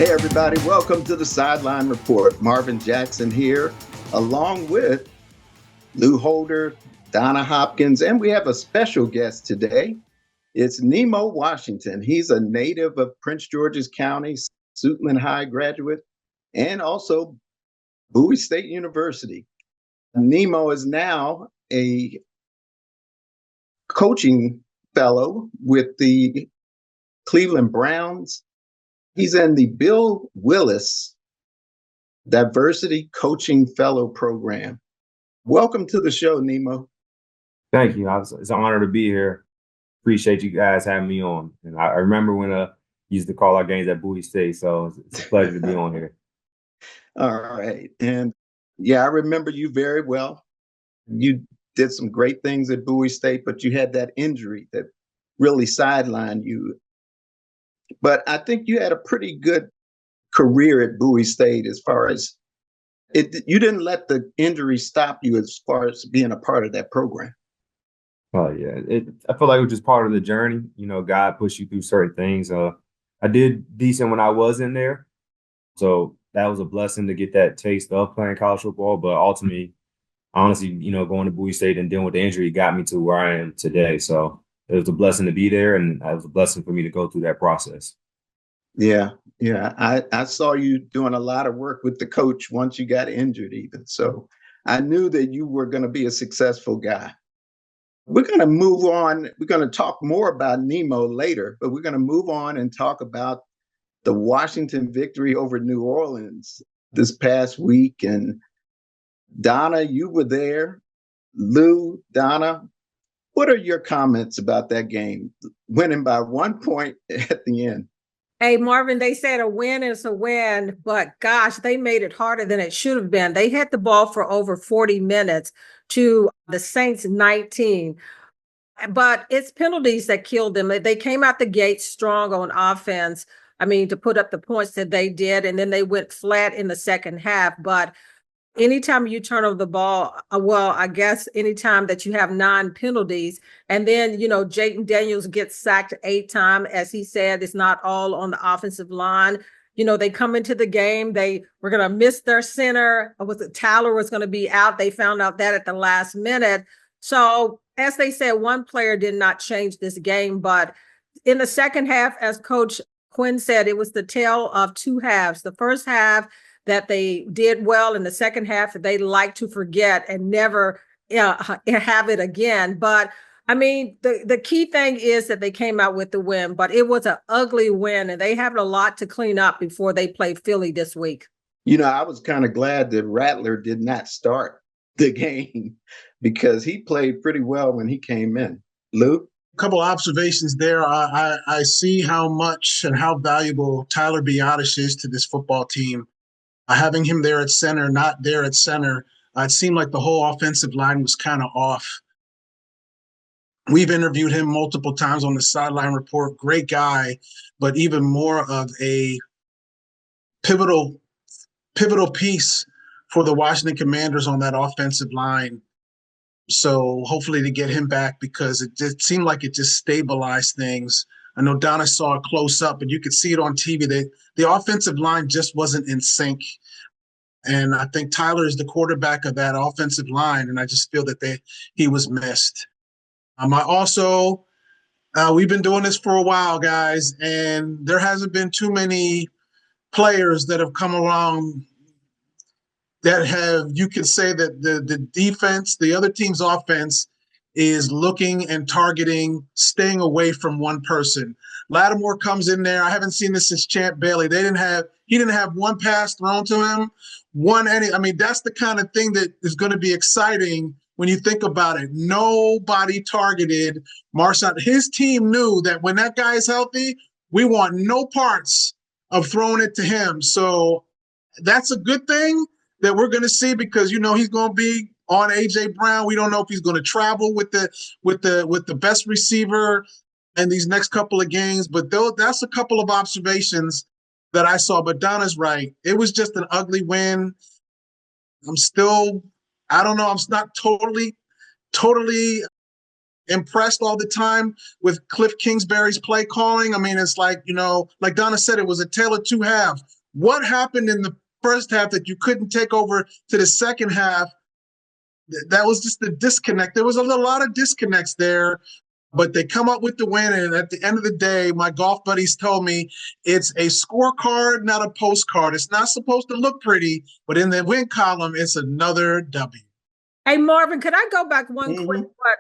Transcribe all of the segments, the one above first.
Hey, everybody, welcome to the Sideline Report. Marvin Jackson here, along with Lou Holder, Donna Hopkins, and we have a special guest today. It's Nemo Washington. He's a native of Prince George's County, Suitland High graduate, and also Bowie State University. Nemo is now a coaching fellow with the Cleveland Browns. He's in the Bill Willis Diversity Coaching Fellow Program. Welcome to the show, Nemo. Thank you. It's an honor to be here. Appreciate you guys having me on. And I remember when I used to call our games at Bowie State, so it's a pleasure to be on here. All right. And yeah, I remember you very well. You did some great things at Bowie State, but you had that injury that really sidelined you. But I think you had a pretty good career at Bowie State as far as you didn't let the injury stop you as far as being a part of that program. Oh, yeah. I feel like it was just part of the journey. You know, God pushed you through certain things. I did decent when I was in there. So that was a blessing to get that taste of playing college football. But ultimately, honestly, going to Bowie State and dealing with the injury got me to where I am today. So it was a blessing to be there, and it was a blessing for me to go through that process. Yeah. I saw you doing a lot of work with the coach once you got injured even. So I knew that you were going to be a successful guy. We're going to move on. We're going to talk more about Nemo later, but we're going to move on and talk about the Washington victory over New Orleans this past week. And Donna, you were there. Lou, Donna, what are your comments about that game? Winning by 1 point at the end. Hey, Marvin, they said a win is a win, but gosh, they made it harder than it should have been. They had the ball for over 40 minutes to the Saints 19. But it's penalties that killed them. They came out the gate strong on offense. I mean, to put up the points that they did, and then they went flat in the second half. But anytime you turn over the ball, I guess anytime that you have 9 penalties, and then, Jayden Daniels gets sacked 8 times, as he said, it's not all on the offensive line. They come into the game, they were going to miss their center. Tyler was going to be out. They found out that at the last minute. So, as they said, one player did not change this game, but in the second half, as Coach Quinn said, it was the tale of 2 halves. The first half, that they did well, in the second half that they like to forget and never have it again. But I mean, the key thing is that they came out with the win, but it was an ugly win, and they have a lot to clean up before they play Philly this week. I was kind of glad that Rattler did not start the game because he played pretty well when he came in. Lou? A couple observations there. I see how much and how valuable Tyler Biadasz is to this football team. Having him there at center, not there at center, it seemed like the whole offensive line was kind of off. We've interviewed him multiple times on the Sideline Report. Great guy, but even more of a pivotal piece for the Washington Commanders on that offensive line. So hopefully to get him back, because it just seemed like it just stabilized things. I know Donna saw it close up, and you could see it on TV. The offensive line just wasn't in sync. And I think Tyler is the quarterback of that offensive line, and I just feel that he was missed. We've been doing this for a while, guys, and there hasn't been too many players that have come along that you could say that the defense, the other team's offense, is looking and targeting, staying away from one person. Lattimore comes in there. I haven't seen this since Champ Bailey. He didn't have one pass thrown to him. That's the kind of thing that is going to be exciting when you think about it. Nobody targeted Marshawn. His team knew that when that guy is healthy, we want no parts of throwing it to him. So that's a good thing that we're going to see, because he's going to be on AJ Brown. We don't know if he's going to travel with the best receiver in these next couple of games, but that's a couple of observations that I saw. But Donna's right. It was just an ugly win. I don't know. I'm not totally impressed all the time with Cliff Kingsbury's play calling. I mean, it's like, like Donna said, it was a tale of two halves. What happened in the first half that you couldn't take over to the second half? That was just the disconnect. There was a lot of disconnects there, but they come up with the win. And at the end of the day, my golf buddies told me it's a scorecard, not a postcard. It's not supposed to look pretty, but in the win column, it's another W. Hey, Marvin, could I go back one quick? What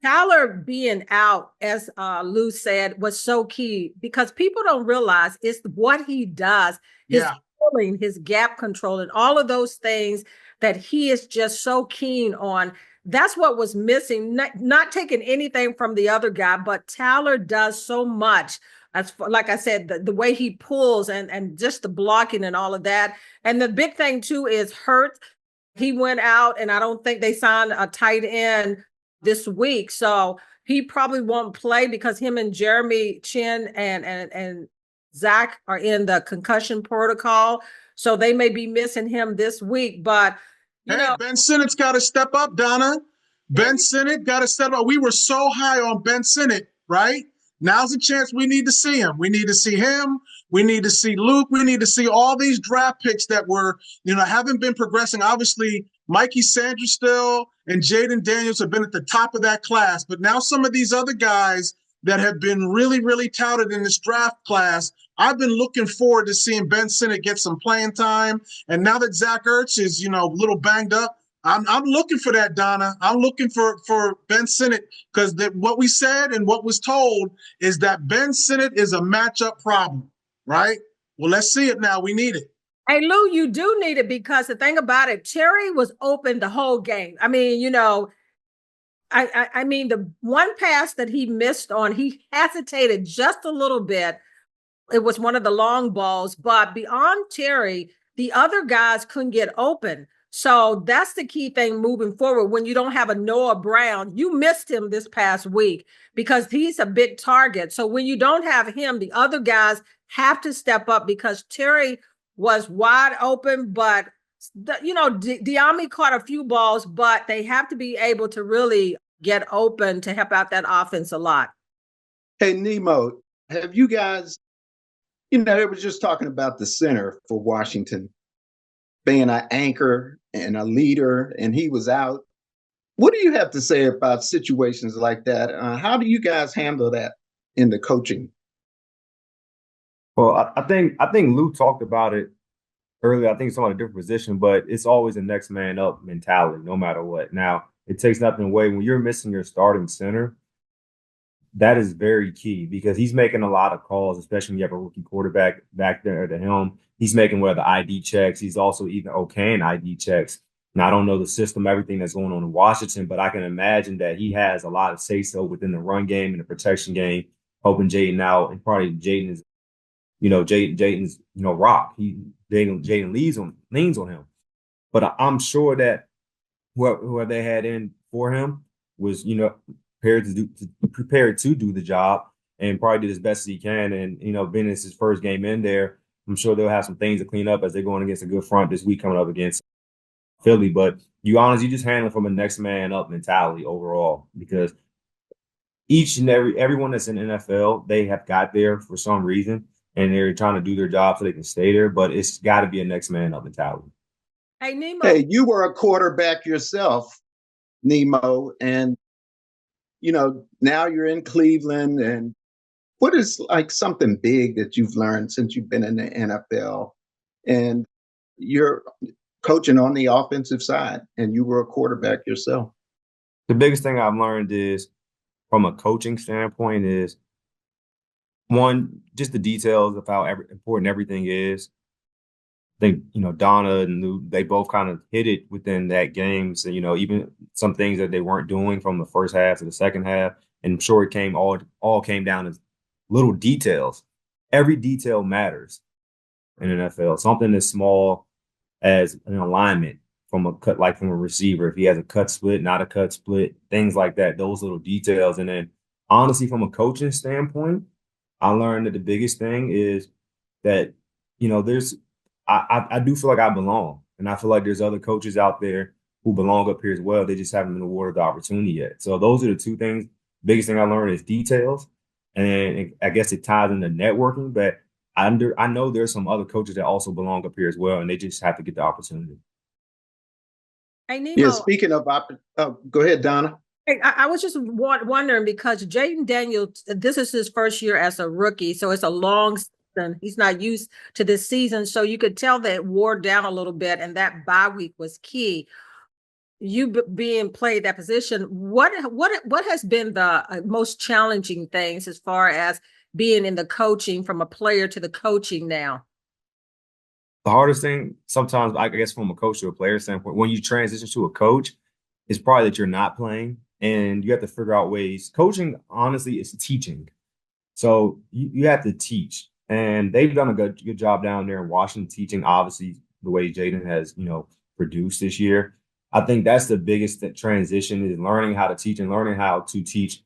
Tyler being out, as Lou said, was so key because people don't realize it's what he does, his pulling, his gap control, and all of those things that he is just so keen on. That's what was missing. Not taking anything from the other guy, but Tyler does so much. As like I said, the way he pulls and just the blocking and all of that. And the big thing too is Hurts. He went out, and I don't think they signed a tight end this week. So he probably won't play because him and Jeremy Chin and Zach are in the concussion protocol. So they may be missing him this week. But, Ben Sinnott's got to step up, Donna. Ben Sinnott got to step up. We were so high on Ben Sinnott, right? Now's the chance we need to see him. We need to see him. We need to see Luke. We need to see all these draft picks that were, haven't been progressing. Obviously, Mikey Sanders still and Jayden Daniels have been at the top of that class. But now some of these other guys that have been really, really touted in this draft class, I've been looking forward to seeing Ben Sinnott get some playing time. And now that Zach Ertz is, a little banged up, I'm looking for that, Donna. I'm looking for Ben Sinnott because what we said and what was told is that Ben Sinnott is a matchup problem, right? Well, let's see it now. We need it. Hey, Lou, you do need it because the thing about it, Terry was open the whole game. I mean, I mean, the one pass that he missed on, he hesitated just a little bit. It was one of the long balls, but beyond Terry, the other guys couldn't get open. So that's the key thing moving forward. When you don't have a Noah Brown, you missed him this past week because he's a big target. So when you don't have him, the other guys have to step up because Terry was wide open, but Diami caught a few balls, but they have to be able to really get open to help out that offense a lot. Hey, Nemo, have you guys, they were just talking about the center for Washington being an anchor and a leader, and he was out. What do you have to say about situations like that? How do you guys handle that in the coaching? Well, I think Lou talked about it earlier. I think it's on a different position, but it's always a next man up mentality, no matter what. Now, it takes nothing away when you're missing your starting center. That is very key because he's making a lot of calls, especially when you have a rookie quarterback back there to him. He's making the ID checks. He's also even okaying ID checks. Now, I don't know the system, everything that's going on in Washington, but I can imagine that he has a lot of say-so within the run game and the protection game, helping Jayden out. And probably Jayden is, Jayden's, rock. Jayden leans on him. But I'm sure that whoever they had in for him was, prepared to do the job and probably did as best as he can. And, being it's his first game in there, I'm sure they'll have some things to clean up as they're going against a good front this week coming up against Philly. But you just handle from a next man up mentality overall because each and everyone that's in the NFL, they have got there for some reason and they're trying to do their job so they can stay there. But it's got to be a next man up mentality. Hey, Nemo. Hey, you were a quarterback yourself, Nemo, and now you're in Cleveland. And what is like something big that you've learned since you've been in the NFL? And you're coaching on the offensive side, and you were a quarterback yourself. The biggest thing I've learned is, from a coaching standpoint, is one, just the details of how important everything is. I think, Donna and Lou, they both kind of hit it within that game. So, even some things that they weren't doing from the first half to the second half. And I'm sure it all came down to little details. Every detail matters in NFL. Something as small as an alignment from a cut, like from a receiver, if he has a cut split, not a cut split, things like that, those little details. And then honestly, from a coaching standpoint, I learned that the biggest thing is that, I do feel like I belong. And I feel like there's other coaches out there who belong up here as well. They just haven't been awarded the opportunity yet. So those are the two things. Biggest thing I learned is details. And I guess it ties into networking, but I know there's some other coaches that also belong up here as well, and they just have to get the opportunity. Hey, Yeah, Nemo, speaking of, go ahead, Donna. hey, I was just wondering because Jayden Daniels, this is his first year as a rookie, so it's a long season. He's not used to this season, so you could tell that it wore down a little bit, and that bye week was key. You being played that position, what has been the most challenging things as far as being in the coaching from a player to the coaching now? The hardest thing sometimes, I guess, from a coach to a player standpoint, when you transition to a coach, is probably that you're not playing and you have to figure out ways. Coaching, honestly, is teaching. So you have to teach. And they've done a good job down there in Washington teaching, obviously, the way Jayden has, produced this year. I think that's the biggest transition is learning how to teach and learning how to teach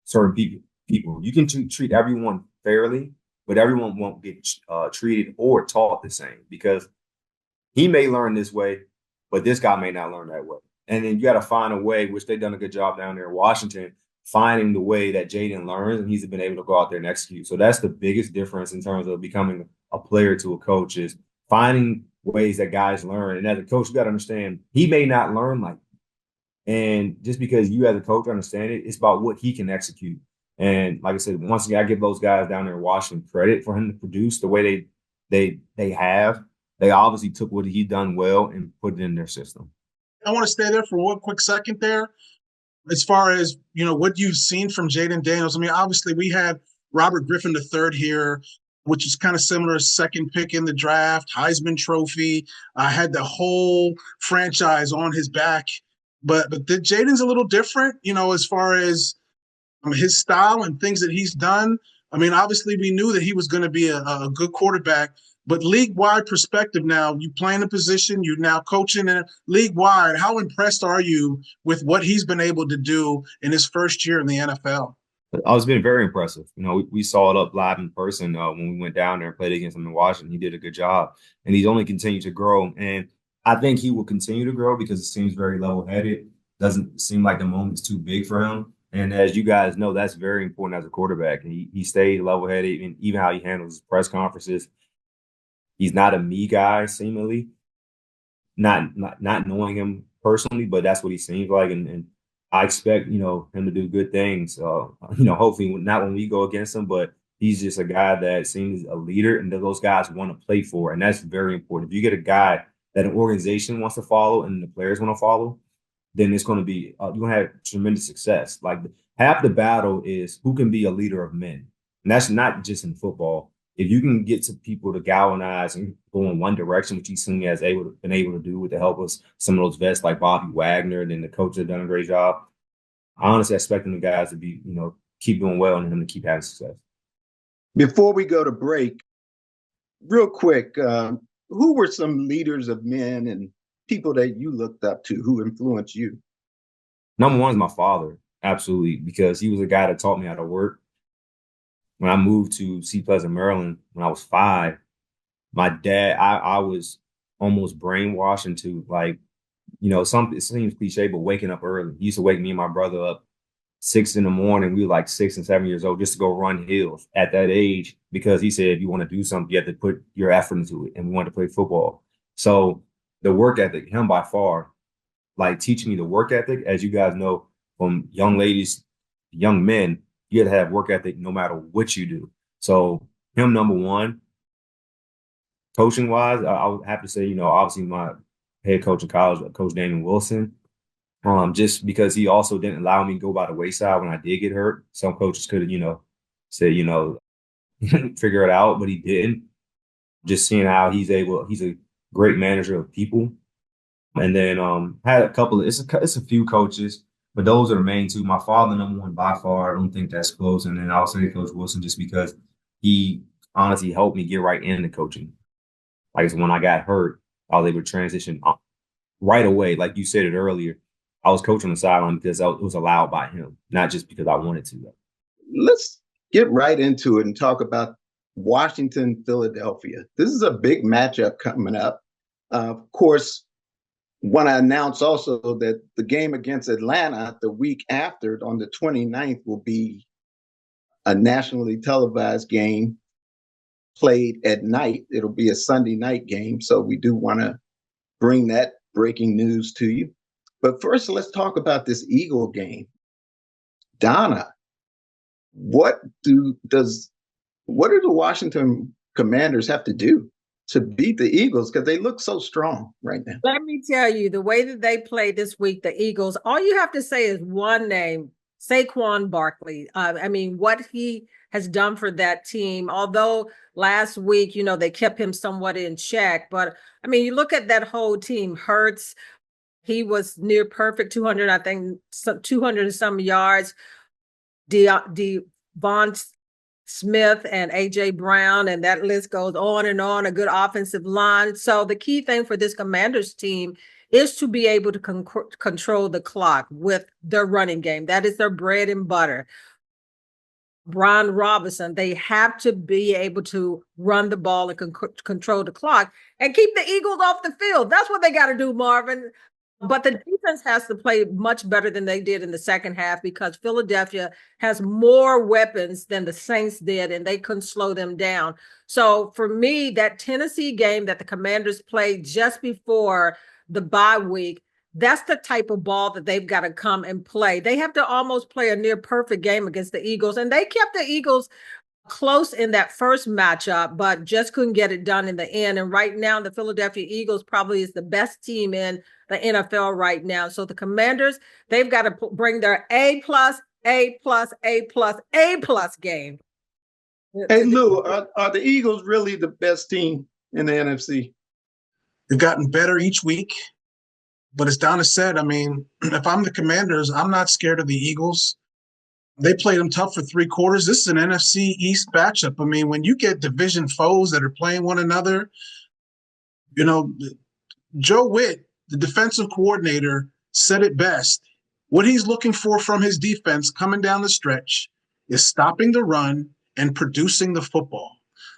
certain people. You can treat everyone fairly, but everyone won't get treated or taught the same because he may learn this way, but this guy may not learn that way. And then you got to find a way, which they've done a good job down there in Washington, finding the way that Jayden learns, and he's been able to go out there and execute. So that's the biggest difference in terms of becoming a player to a coach is finding ways that guys learn. And as a coach, you got to understand he may not learn like you. And just because you as a coach understand it, it's about what he can execute. And like I said, once again, I give those guys down there in Washington credit for him to produce the way they have. They obviously took what he done well and put it in their system. I want to stay there for one quick second there. As far as, what you've seen from Jayden Daniels, I mean, obviously we had Robert Griffin III here, which is kind of similar, second pick in the draft, Heisman Trophy. Had the whole franchise on his back. But Jayden's a little different, as far as his style and things that he's done. I mean, obviously we knew that he was going to be a good quarterback, but league-wide perspective now, you playing a position, you're now coaching in league-wide. How impressed are you with what he's been able to do in his first year in the NFL? It's been very impressive. We saw it up live in person when we went down there and played against him in Washington. He did a good job, and he's only continued to grow. And I think he will continue to grow because it seems very level-headed. Doesn't seem like the moment's too big for him. And as you guys know, that's very important as a quarterback. And he stayed level-headed, and even how he handles his press conferences. He's not a me guy, seemingly. Not knowing him personally, but that's what he seems like. And I expect, him to do good things. Hopefully not when we go against him, but he's just a guy that seems a leader and that those guys want to play for. And that's very important. If you get a guy that an organization wants to follow and the players want to follow, then it's going to be, you're going to have tremendous success. Like half the battle is who can be a leader of men. And that's not just in football. If you can get some people to galvanize and go in one direction, which he seems has been able to do with the help of some of those vets like Bobby Wagner, and then the coach has done a great job. I honestly expect the guys to be, keep doing well and him to keep having success. Before we go to break, real quick, who were some leaders of men and people that you looked up to who influenced you? Number one is my father, absolutely, because he was a guy that taught me how to work. When I moved to Sea Pleasant, Maryland, when I was 5, my dad, I was almost brainwashed into it seems cliche, but waking up early. He used to wake me and my brother up 6 in the morning. We were like 6 and 7 years old just to go run hills at that age because he said, if you want to do something, you have to put your effort into it. And we wanted to play football. So the work ethic, him by far, like teaching me the work ethic, as you guys know, from young ladies, young men, you got to have work ethic no matter what you do. So him, number one. Coaching wise, I would have to say, obviously my head coach in college, Coach Daniel Wilson, just because he also didn't allow me to go by the wayside when I did get hurt. Some coaches could have, said, figure it out, but he didn't. Just seeing how he's a great manager of people. And then had a couple of, it's a few coaches, but those are the main two. My father, number one, by far. I don't think that's close. And then I'll say Coach Wilson just because he honestly helped me get right into coaching. Like when I got hurt, I was able to transition right away. Like you said it earlier, I was coaching on the sideline because it was allowed by him, not just because I wanted to. Let's get right into it and talk about Washington, Philadelphia. This is a big matchup coming up. Of course, Want to announce also that the game against Atlanta the week after, on the 29th, will be a nationally televised game played at night. It'll be a Sunday night game. So we do want to bring that breaking news to you. But first, let's talk about this Eagle game. Donna, what do the Washington Commanders have to do to beat the Eagles? Because they look so strong right now. Let me tell you, the way that they played this week, the Eagles, all you have to say is one name, Saquon Barkley. I mean, what he has done for that team, although last week, they kept him somewhat in check. But, I mean, you look at that whole team, Hurts, he was near perfect, 200, I think, 200 and some yards. Devon Smith and A.J. Brown, and that list goes on and on, a good offensive line. So the key thing for this Commanders team is to be able to control the clock with their running game. That is their bread and butter. Brian Robinson, they have to be able to run the ball and control the clock and keep the Eagles off the field. That's what they got to do, Marvin. But the defense has to play much better than they did in the second half because Philadelphia has more weapons than the Saints did, and they couldn't slow them down. So for me, that Tennessee game that the Commanders played just before the bye week, that's the type of ball that they've got to come and play. They have to almost play a near perfect game against the Eagles, and they kept the Eagles close in that first matchup, but just couldn't get it done in the end. And right now, the Philadelphia Eagles probably is the best team in the NFL right now. So the Commanders, they've got to bring their A+, A+, A+, A+ game. Hey, Lou, are the Eagles really the best team in the NFC? They've gotten better each week. But as Donna said, I mean, if I'm the Commanders, I'm not scared of the Eagles. They played them tough for 3 quarters. This is an NFC East matchup. I mean, when you get division foes that are playing one another, Joe Witt, the defensive coordinator, said it best. What he's looking for from his defense coming down the stretch is stopping the run and producing the football.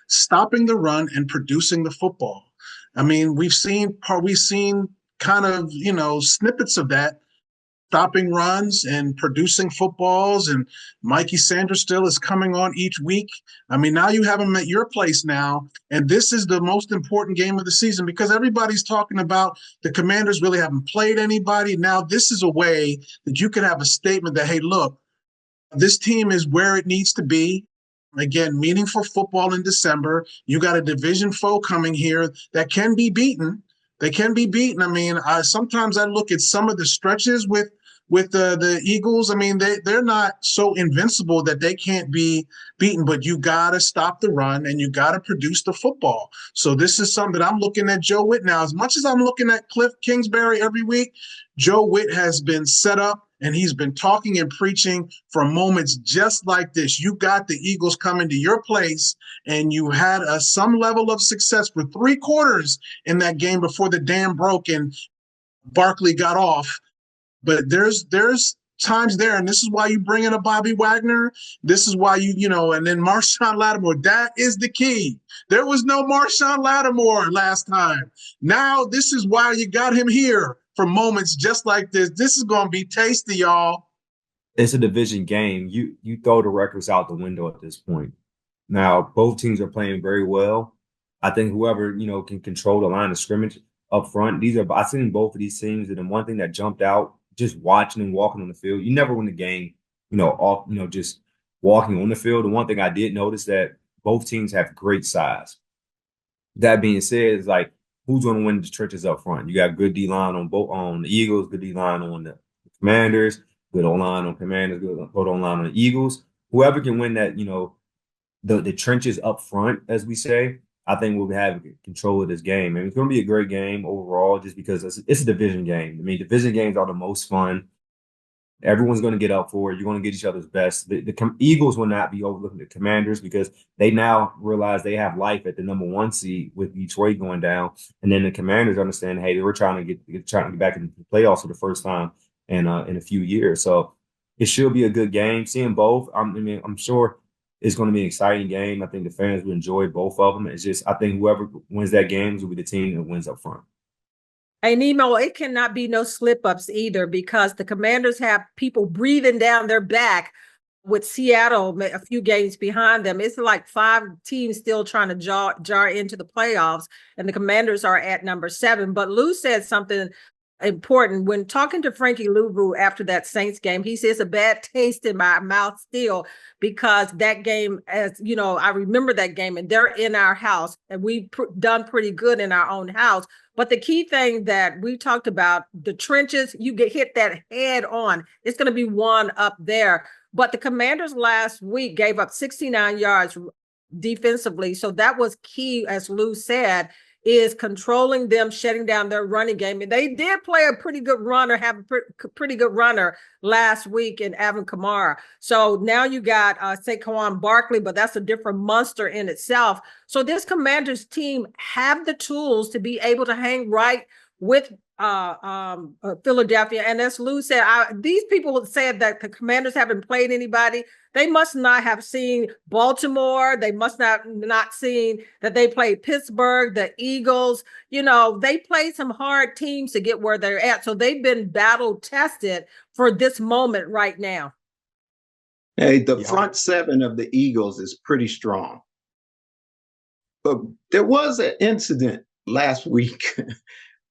Stopping the run and producing the football. I mean, we've seen kind of, snippets of that, stopping runs and producing footballs. And Mikey Sanders still is coming on each week. I mean, now you have him at your place now. And this is the most important game of the season because everybody's talking about the Commanders really haven't played anybody. Now this is a way that you can have a statement that, hey, look, this team is where it needs to be. Again, meaningful football in December. You got a division foe coming here that can be beaten. They can be beaten. I mean, sometimes I look at some of the stretches with the Eagles. I mean, they're not so invincible that they can't be beaten, but you got to stop the run and you got to produce the football. So this is something that I'm looking at Joe Witt now. As much as I'm looking at Cliff Kingsbury every week, Joe Witt has been set up and he's been talking and preaching for moments just like this. You got the Eagles coming to your place and you had some level of success for 3 quarters in that game before the dam broke and Barkley got off. But there's times there, and this is why you bring in a Bobby Wagner. This is why and then Marshawn Lattimore. That is the key. There was no Marshawn Lattimore last time. Now this is why you got him here for moments just like this. This is going to be tasty, y'all. It's a division game. You throw the records out the window at this point. Now, both teams are playing very well. I think whoever, can control the line of scrimmage up front, I've seen both of these teams, and one thing that jumped out just watching and walking on the field, you never win the game, just walking on the field. The one thing I did notice that both teams have great size. That being said, it's like, who's going to win the trenches up front? You got good D-line on the Eagles, good D-line on the Commanders, good O-line on Commanders, good O-line on the Eagles. Whoever can win that, the trenches up front, as we say, I think we'll have control of this game. And it's going to be a great game overall just because it's a division game. I mean, division games are the most fun. Everyone's going to get up for it. You're going to get each other's best. The Eagles will not be overlooking the Commanders because they now realize they have life at the number 1 seed with Detroit going down. And then the Commanders understand, hey, we're trying to get back into the playoffs for the first time in a few years. So it should be a good game. Seeing both, I'm sure it's going to be an exciting game. I think the fans will enjoy both of them. It's just, I think whoever wins that game will be the team that wins up front. Hey, Nemo, it cannot be no slip-ups either because the Commanders have people breathing down their back with Seattle a few games behind them. It's like 5 teams still trying to jar into the playoffs, and the Commanders are at number 7. But Lou said something important when talking to Frankie Louvu after that Saints game. He says a bad taste in my mouth still because that game, as you know, I remember that game, and they're in our house, and we've done pretty good in our own house. But the key thing that we talked about, the trenches, you get hit that head on. It's going to be one up there. But the Commanders last week gave up 69 yards defensively. So that was key, as Lou said, is controlling them, shutting down their running game. And they did play a pretty good runner, have a pretty good runner last week in Alvin Kamara. So now you got Saquon Barkley, but that's a different monster in itself. So this Commanders team have the tools to be able to hang right with Philadelphia. And as Lou said, these people said that the Commanders haven't played anybody. They must not have seen Baltimore. They must not seen that they played Pittsburgh, the Eagles. You know, they played some hard teams to get where they're at. So they've been battle tested for this moment right now. Hey, the front 7 of the Eagles is pretty strong. But there was an incident last week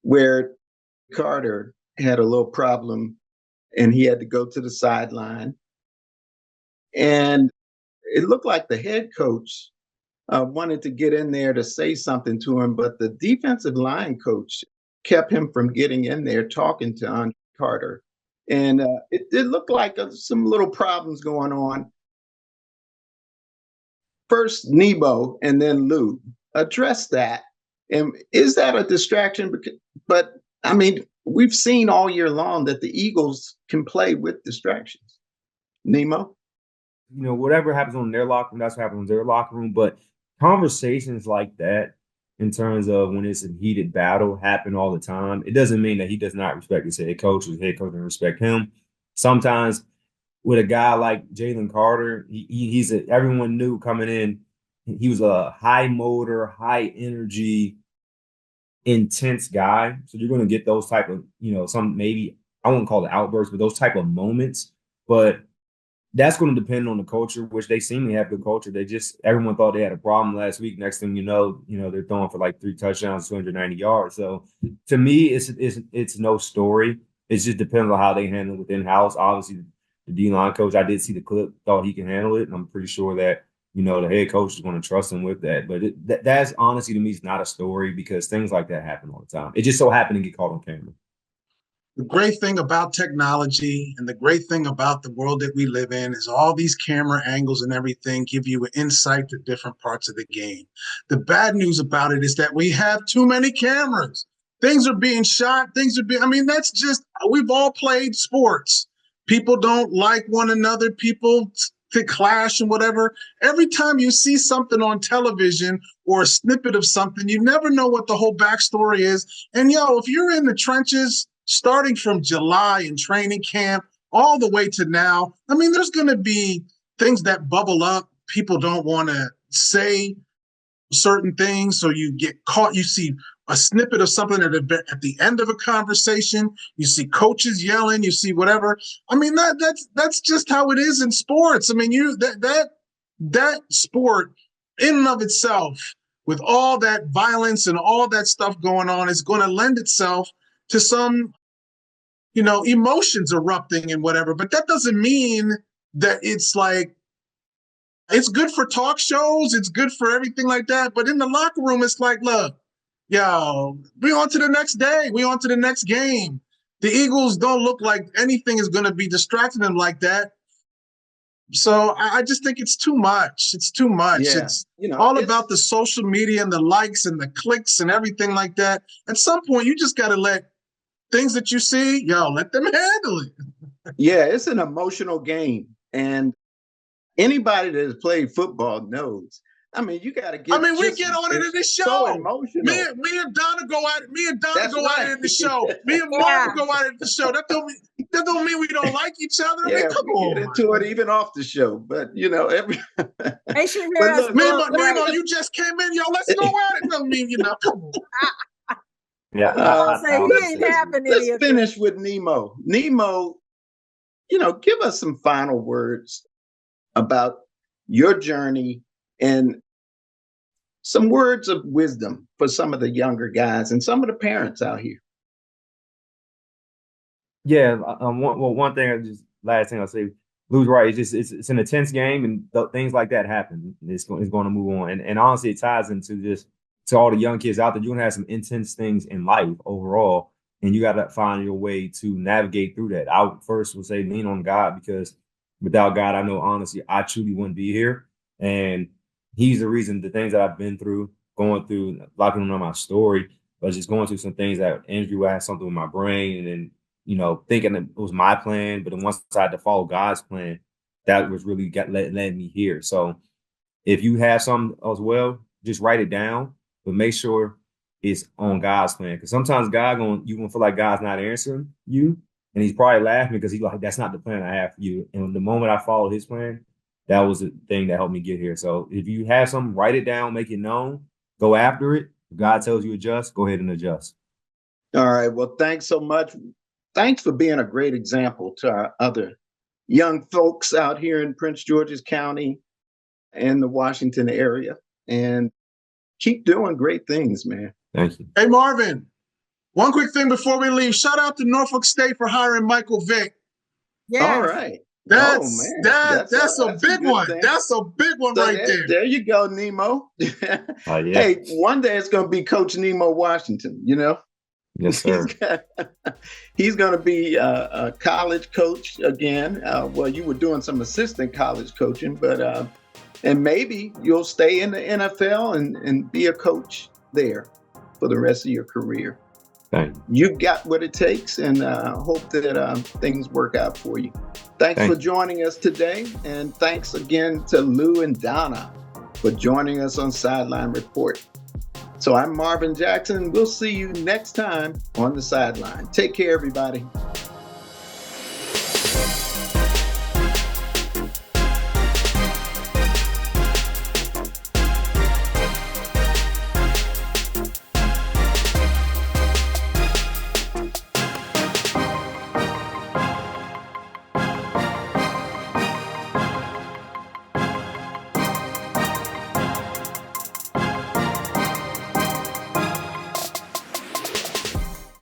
where Carter had a little problem and he had to go to the sideline. And it looked like the head coach wanted to get in there to say something to him, but the defensive line coach kept him from getting in there talking to Andre Carter. And it looked like some little problems going on. First, Nemo and then Lou address that. And is that a distraction? But I mean, we've seen all year long that the Eagles can play with distractions. Nemo? You know, whatever happens on their locker room, that's what happens in their locker room. But conversations like that, in terms of when it's a heated battle, happen all the time. It doesn't mean that he does not respect his head coach, or his head coach doesn't respect him. Sometimes with a guy like Jalen Carter, everyone knew coming in, he was a high motor, high energy, intense guy. So you're going to get those type of, you know, some maybe, I won't call it outbursts, but those type of moments. But that's going to depend on the culture, which they seem to have good culture. Everyone thought they had a problem last week. Next thing you know, they're throwing for like 3 touchdowns, 290 yards. So to me, it's no story. It just depends on how they handle it within house. Obviously, the D-line coach, I did see the clip, thought he can handle it. And I'm pretty sure that, the head coach is going to trust him with that. But that's honestly, to me, is not a story because things like that happen all the time. It just so happened to get caught on camera. The great thing about technology and the great thing about the world that we live in is all these camera angles and everything give you an insight to different parts of the game. The bad news about it is that we have too many cameras. Things are being shot. That's just, we've all played sports. People don't like one another. People to clash and whatever. Every time you see something on television or a snippet of something, you never know what the whole backstory is. And if you're in the trenches, starting from July in training camp all the way to now, there's going to be things that bubble up. People don't want to say certain things, so you get caught. You see a snippet of something at the end of a conversation. You see coaches yelling. You see whatever. That's just how it is in sports. That sport in and of itself, with all that violence and all that stuff going on, is going to lend itself to some emotions erupting and whatever. But that doesn't mean that it's like, it's good for talk shows. It's good for everything like that. But in the locker room, it's like, look, we on to the next day. We on to the next game. The Eagles don't look like anything is going to be distracting them like that. So I just think it's too much. It's too much. Yeah. It's about the social media and the likes and the clicks and everything like that. At some point, you just got to let things that you see, let them handle it. Yeah, it's an emotional game. And anybody that has played football knows. You got to get. We get on it in the show. So emotional. Me and Donna go at it. That's go right. at it in the show. Me and Marvin go at it in the show. That don't mean we don't like each other. Yeah, come we on. get into it even off the show. But They should hear us. Nemo, you just came in, let's go at it. Don't mean, come on. Yeah, I'll say he ain't having any Let's of this. finish with Nemo. Nemo, give us some final words about your journey and some words of wisdom for some of the younger guys and some of the parents out here. Yeah, one thing, last thing I'll say, Lou's right. It's an intense game, and things like that happen. It's going to move on, and honestly, it ties into to all the young kids out there. You're gonna have some intense things in life overall, and you got to find your way to navigate through that. I first would say lean on God, because without God, I know honestly I truly wouldn't be here, and He's the reason. The things that I've been through, going through, locking on my story, but just going through some things that injury had something with my brain, and then thinking it was my plan, but then once I had to follow God's plan, that was really led me here. So if you have some as well, just write it down, but make sure it's on God's plan. Because sometimes you're gonna feel like God's not answering you, and He's probably laughing because He's like, that's not the plan I have for you. And the moment I followed His plan, that was the thing that helped me get here. So if you have something, write it down, make it known, go after it. If God tells you adjust, go ahead and adjust. All right. Well, thanks so much. Thanks for being a great example to our other young folks out here in Prince George's County and the Washington area. And keep doing great things, man. Thank you. Hey, Marvin, one quick thing before we leave. Shout out to Norfolk State for hiring Michael Vick. Yes. All right. That's a big one. Thing. That's a big one right there. There you go, Nemo. Yeah. Hey, one day it's going to be Coach Nemo Washington, Yes, sir. He's going to be a college coach again. Well, you were doing some assistant college coaching, but and maybe you'll stay in the NFL and be a coach there for the rest of your career. Thank you. You've got what it takes, and hope that things work out for you. Thanks for joining us today, and thanks again to Lou and Donna for joining us on Sideline Report. So I'm Marvin Jackson. We'll see you next time on the Sideline. Take care, everybody.